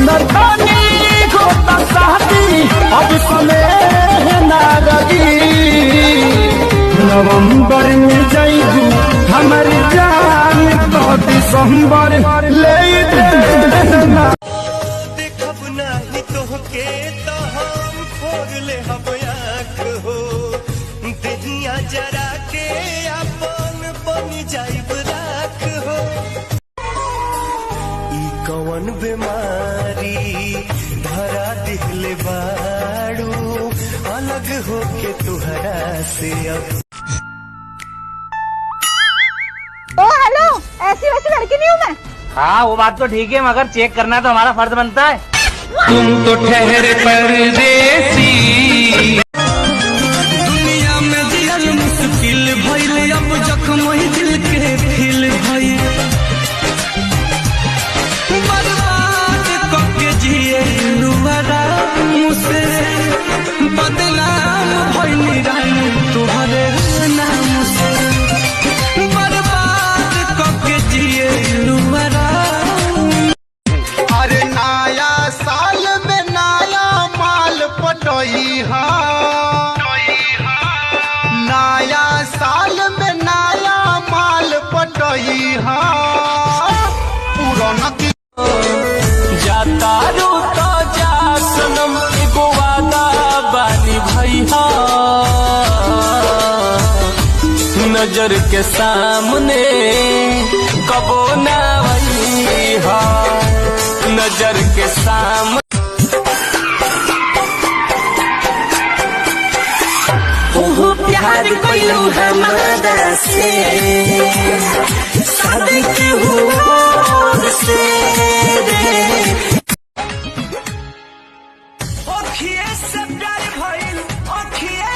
सुंदर खानी होता शादी अब समय ना लगी। नवंबर में जाइबू हमर जान तो दिसंबर ले देना। देखब नाही तोहके तो हम फोड़ ले हम आँख हो, देहिया जरा के अपन बनी जाइब राख हो। ई कौन बीमारी धरा दिहले बाड़ू, अलग होके तुहरा से अब। ओ हेलो, ऐसी वैसी लड़की नहीं हूँ मैं। हाँ वो बात तो ठीक है, मगर चेक करना तो हमारा फर्ज बनता है। तुम तो ठहरे परदेसी। दुनिया में जियल मुश्किल भइल, अब जख्म ही दिल के फिल भइल। बर्बाद करके जिए लुहरा मुझसे, बदनाम भइल रानी तुहरे नाम से। बर्बाद करके जिए लुहरा। अरे नया साल में नया माल पटोई हा, नया साल में नया माल पटोई हा। पुराना की जाता रूता जा सनम, एगो वादा बानी भैया। नजर के सामने कबो ना वैहा, नजर के सामने। ओहो प्यार कइलू हमरा से, शादी के हुआ से रे। ओखिए से प्यार भइल, ओखिए